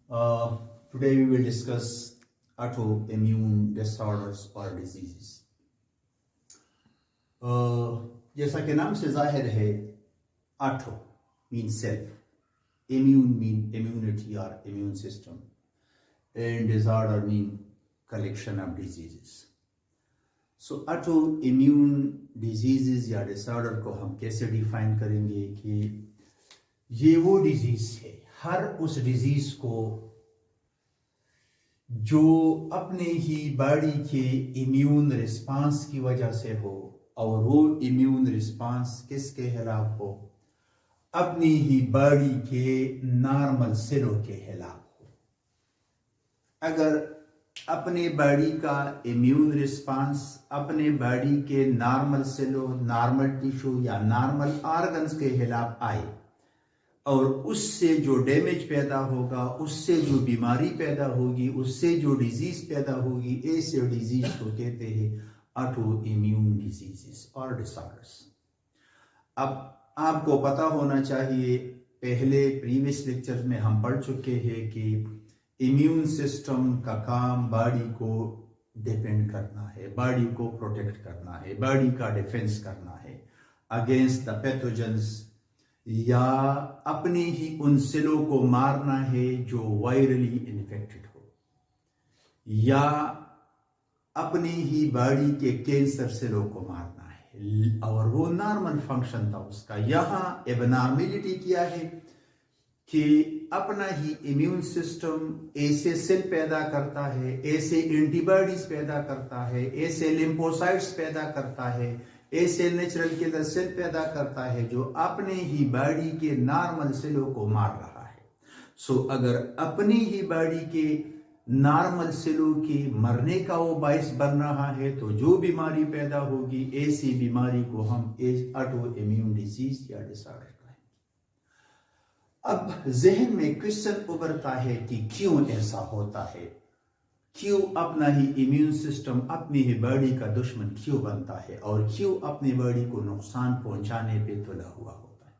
Uh, Today we will discuss autoimmune disorders or diseases. जैसा कि नाम से जाहिर है, auto mean self, immune mean immunity or immune system, and disorder mean collection of diseases. So autoimmune diseases या disorder को हम कैसे डिफाइन करेंगे कि ये वो डिजीज है, हर उस डिजीज को जो अपने ही बॉडी के इम्यून रिस्पांस की वजह से हो, और वो इम्यून रिस्पांस किसके खिलाफ हो? अपनी ही बॉडी के नॉर्मल सेलों के खिलाफ हो। अगर अपने बॉडी का इम्यून रिस्पांस अपने बॉडी के नॉर्मल सेलों, नॉर्मल टिश्यू या नॉर्मल ऑर्गन्स के खिलाफ आए और उससे जो डैमेज पैदा होगा, उससे जो बीमारी पैदा होगी, उससे जो डिजीज पैदा होगी, ऐसे डिजीज को कहते हैं ऑटो इम्यून डिजीजेस और डिसऑर्डर्स। अब आपको पता होना चाहिए, पहले प्रीवियस लेक्चर में हम पढ़ चुके हैं कि इम्यून सिस्टम का काम बॉडी को डिफेंड करना है, बॉडी को प्रोटेक्ट करना है, बॉडी का डिफेंस करना है अगेंस्ट द पैथोजेंस, या अपने ही उन सेलों को मारना है जो वायरली इन्फेक्टेड हो, या अपनी ही बॉडी के कैंसर सेलों को मारना है। और वो नॉर्मल फंक्शन था उसका। यहाँ एबनॉर्मेलिटी क्या है कि अपना ही इम्यून सिस्टम ऐसे सेल पैदा करता है, ऐसे एंटीबॉडीज पैदा करता है, ऐसे लिम्फोसाइट्स पैदा करता है, ऐसे नेचुरल किलर सेल पैदा करता है जो अपने ही बॉडी के नॉर्मल सेलों को मार रहा है। सो अगर अपनी ही बॉडी के नॉर्मल सेलों के मरने का वो बायस बन रहा है, तो जो बीमारी पैदा होगी, ऐसी बीमारी को हम ऑटो इम्यून डिजीज या डिसऑर्डर कहेंगे। अब जहन में क्वेश्चन उभरता है कि क्यों ऐसा होता है, क्यों अपना ही इम्यून सिस्टम अपनी ही बॉडी का दुश्मन क्यों बनता है, और क्यों अपनी बॉडी को नुकसान पहुंचाने पे तुला हुआ होता है।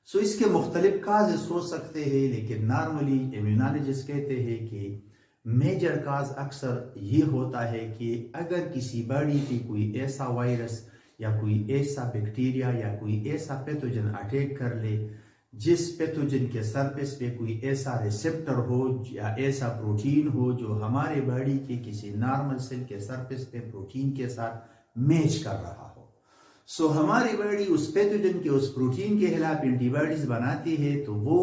सो इसके मुख्तलिफ काजेस हो सकते हैं, लेकिन नॉर्मली इम्यूनोलॉजिस्ट कहते हैं कि मेजर काज अक्सर ये होता है कि अगर किसी बॉडी पे कोई ऐसा वायरस या कोई ऐसा बैक्टीरिया या कोई ऐसा पैथोजन अटैक कर ले, जिस पैथोजन के सरफेस पे कोई ऐसा रिसेप्टर हो या ऐसा प्रोटीन हो जो हमारे बॉडी के किसी नॉर्मल सेल के सरफेस पे प्रोटीन के साथ मैच कर रहा हो, सो हमारी बॉडी उस पैथोजन के उस प्रोटीन के खिलाफ एंटीबॉडीज बनाती है, तो वो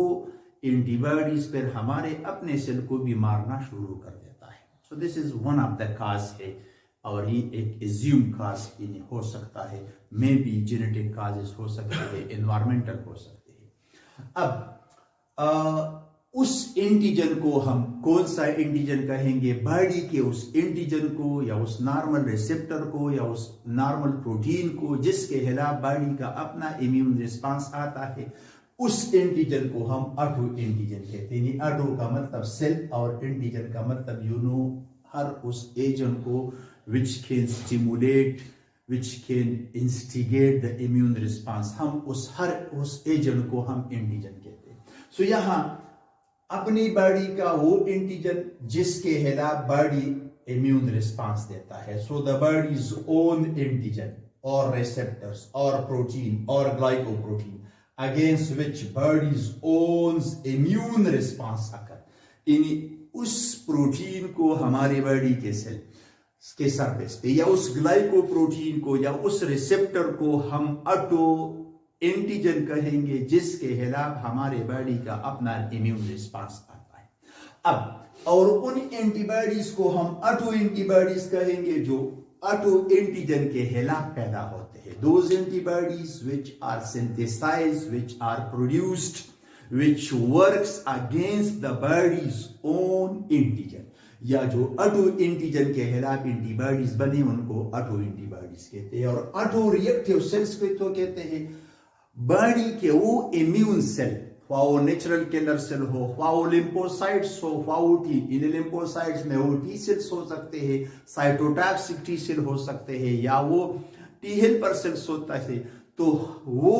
एंटीबॉडीज पर हमारे अपने सेल को भी मारना शुरू कर देता है। So this is one of the cause है, और ये एक एज्यूम काज हो सकता है, मे बी जेनेटिक काजेस हो सकते हैं, एनवायरमेंटल हो सकते हैं। अब उस एंटीजन को हम कौन सा एंटीजन कहेंगे? बॉडी के उस एंटीजन को, या उस नॉर्मल रिसेप्टर को, या उस नॉर्मल प्रोटीन को जिसके खिलाफ बॉडी का अपना इम्यून रिस्पांस आता है, उस एंटीजन को हम ऑटो एंटीजन कहते हैं। ऑटो का मतलब सेल और एंटीजन का मतलब हर उस एजेंट को which can stimulate, which can instigate the immune response, हम उस एजेंट को हम एंटीजन कहते हैं। सो यहाँ अपनी बॉडी का वो एंटीजन जिसके खिलाफ बॉडी इम्यून रिस्पांस देता है। So the body's own antigen और रिसेप्टर्स और प्रोटीन और glycoprotein against which body's owns immune response occur. उस प्रोटीन को हमारे बॉडी के सेल के सरफेस पे, या उस ग्लाइकोप्रोटीन को, या उस रिसेप्टर को हम ऑटो एंटीजन कहेंगे जिसके खिलाफ हमारे बॉडी का अपना इम्यून रिस्पांस आता है। अब और उन एंटीबॉडीज को हम ऑटो एंटीबॉडीज कहेंगे जो ऑटो एंटीजन के खिलाफ पैदा होते हैं। Those antibodies which are synthesised, which are produced, which works against the body's own antigen, या जो ऑटो एंटीजन के खिलाफ एंटीबॉडीज बने उनको ऑटो एंटीबॉडीज कहते हैं। और ऑटो रिएक्टिव सेल्स को तो कहते हैं बॉडी के वो इम्यून सेल, वो नेचुरल किलर सेल हो, वो लिम्फोसाइट्स हो, वो इन लिम्फोसाइट्स में वो टी सेल्स हो सकते हैं, साइटोटॉक्सिक टी सेल हो सकते हैं, या वो टी हेल्पर सेल्स होता है। तो वो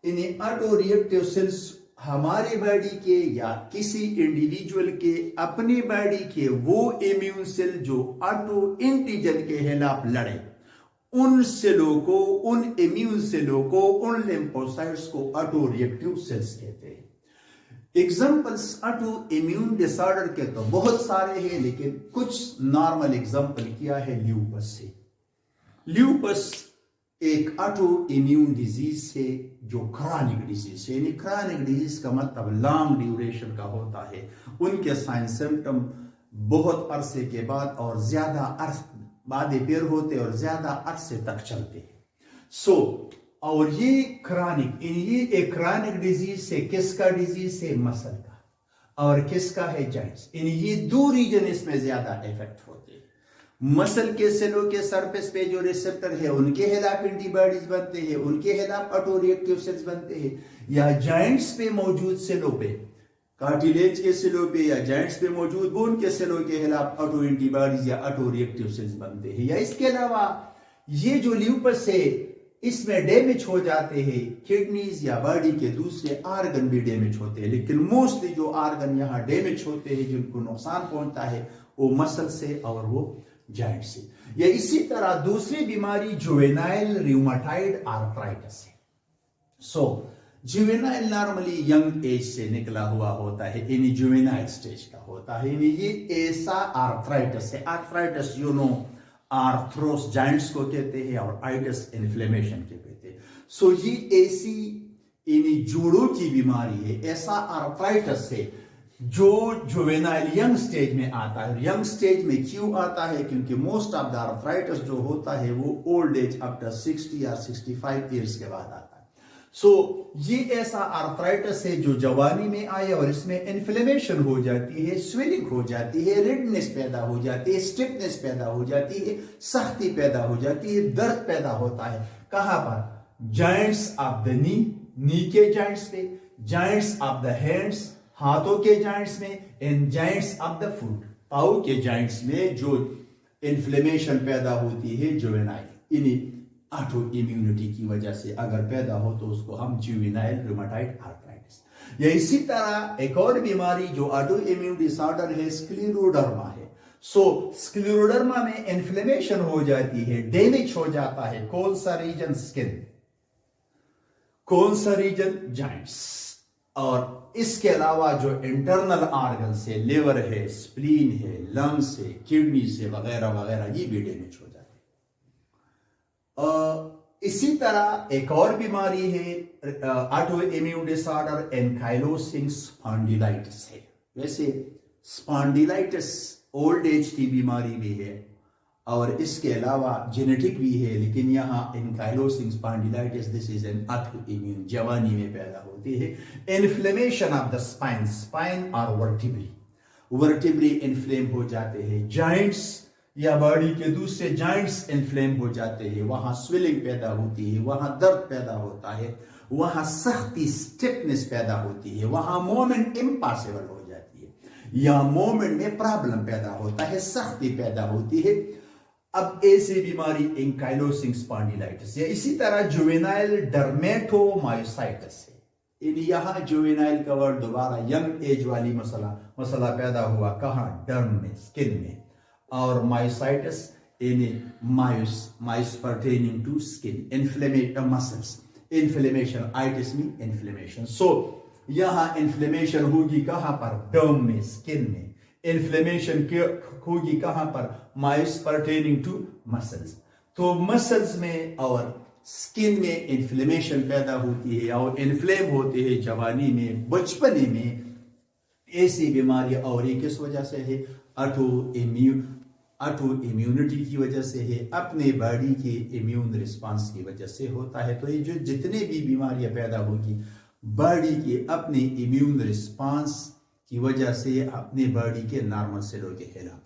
इन ऑटो रिएक्टिव सेल्स हमारे बॉडी के या किसी इंडिविजुअल के अपनी बॉडी के वो इम्यून सेल जो ऑटो एंटीजन के खिलाफ लड़े, उन सेलों को, उन इम्यून सेलों को, उन लिम्फोसाइट्स को ऑटो रिएक्टिव सेल्स कहते हैं। एग्जाम्पल्स ऑटो इम्यून डिसऑर्डर के तो बहुत सारे हैं, लेकिन कुछ नॉर्मल एग्जाम्पल किया है ल्यूपस से। ल्यूपस एक ऑटो इम्यून डिजीज है जो क्रॉनिक डिजीज है। यानी क्रॉनिक डिजीज का मतलब लॉन्ग ड्यूरेशन का होता है। उनके साइन सिम्टम बहुत अरसे के बाद और ज्यादा बादे पेर होते और ज्यादा अरसे तक चलते हैं। और ये एक क्रॉनिक डिजीज से किसका डिजीज है? मसल का। और किसका है? जॉइंट्स। ये दो रीजन इसमें ज्यादा इफेक्ट होते हैं। मसल के सेलों के सरफेस पे जो रिसेप्टर है उनके खिलाफ एंटीबॉडीज बनते हैं, उनके खिलाफ ऑटो रिएक्टिव सेल्स बनते हैं। या जॉइंट्स पे मौजूद सेलों पे, कार्टिलेज के सेलों पे या जॉइंट्स पे मौजूद बोन के सेलों के खिलाफ ऑटो एंटीबॉडीज या ऑटो रिएक्टिव सेल्स बनते हैं। या इसके अलावा ये जो ल्यूपस है इसमें डैमेज हो जाते हैं किडनीज या बॉडी के दूसरे आर्गन भी डैमेज होते हैं, लेकिन मोस्टली जो आर्गन यहाँ डैमेज होते हैं, जिनको नुकसान पहुंचता है, वो मसल से और वो जॉइंट से। या इसी तरह दूसरी बीमारी जुवेनाइल रूमेटॉइड आर्थराइटिस है। जुवेनाइल नॉर्मली यंग एज से निकला हुआ होता है, यानी जुवेनाइल स्टेज का होता है। ये ऐसा आर्थराइटिस है। आर्थराइटिस आर्थ्रोस जॉइंट्स को कहते हैं और आइटिस इन्फ्लेमेशन के कहते हैं। ये ऐसी जोड़ों की बीमारी है, ऐसा आर्थराइटिस है जो जुवेनाइल यंग स्टेज में आता है। यंग स्टेज में क्यों आता है? क्योंकि मोस्ट ऑफ द आर्थराइटिस जो होता है वो ओल्ड एज आफ्टर 60 या 65 ईयर्स के बाद आता है। ये ऐसा आर्थराइटिस है जो जवानी में आए और इसमें इन्फ्लेमेशन हो जाती है, स्वेलिंग हो जाती है, रेडनेस पैदा हो जाती है, स्टिफनेस पैदा हो जाती है, सख्ती पैदा हो जाती है, दर्द पैदा होता है। कहां पर? जॉइंट्स ऑफ द नी के जॉइंट्स पे, जॉइंट्स ऑफ द हैंड्स, हाथों के जॉइंट्स में, and joints of the foot, पाँव के जॉइंट्स में जो इन्फ्लेमेशन पैदा होती है जुवेनाइल, इन्हीं ऑटो इम्यूनिटी की वजह से अगर पैदा हो तो उसको हम जुवेनाइल रूमेटॉइड आर्थराइटिस। या इसी तरह एक और बीमारी जो ऑटो इम्यून डिसऑर्डर है, स्क्लेरोडर्मा है। स्क्लेरोडर्मा में इन्फ्लेमेशन हो जाती है, डैमेज हो जाता है। कौन सा रीजन? स्किन। कौन सा रीजन? जॉइंट्स। और इसके अलावा जो इंटरनल ऑर्गन है, लिवर है, स्प्लीन है, लंग्स है, किडनी से वगैरह वगैरह, ये भी डैमेज हो जाते हैं। इसी तरह एक और बीमारी है ऑटो इम्यून डिसऑर्डर एंकाइलोसिंग स्पॉन्डिलाइटिस है। वैसे स्पॉन्डिलाइटिस ओल्ड एज की बीमारी भी है और इसके अलावा जेनेटिक भी है, लेकिन यहाँ ankylosing spondylitis this is an auto immune, जवानी में पैदा होती है। इन्फ्लेमेशन ऑफ द स्पाइन और वर्टिब्री इन्फ्लेम हो जाते हैं। जॉइंट्स या बॉडी के दूसरे जॉइंट्स इन्फ्लेम हो जाते हैं, वहां स्वेलिंग पैदा होती है, वहां दर्द पैदा होता है, वहां सख्ती स्टिफनेस पैदा होती है, वहां मूवमेंट इम्पॉसिबल हो जाती है या मूवमेंट में प्रॉब्लम पैदा होता है, सख्ती पैदा होती है। अब ऐसी बीमारी एंकाइलोसिंग स्पॉन्डिलाइटिस या इसी तरह जुवेनाइल डर्मेटोमायोसाइटिस है। यहां जुवेनाइल का वर्ड दोबारा यंग एज वाली मसला पैदा हुआ। कहां? डर्म में, स्किन में। और myositis मायोस pertaining to skin, inflammation muscles, inflammation, itis में inflammation। यहां इन्फ्लेमेशन होगी कहां पर? डर्म में, स्किन में। इन्फ्लेमेशन होगी कहां पर? मायोस pertaining to muscles। तो मसल्स में और स्किन में इन्फ्लेमेशन पैदा होती है और इन्फ्लेम होते हैं जवानी में, बचपने में। ऐसी बीमारी और ये किस वजह से है? ऑटो इम्यूनिटी की वजह से है, अपने बॉडी के इम्यून रिस्पांस की वजह से होता है। तो ये जो जितने भी बीमारियां पैदा होगी बॉडी के अपने इम्यून रिस्पांस की वजह से, अपने बॉडी के नॉर्मल सेलों के खिलाफ।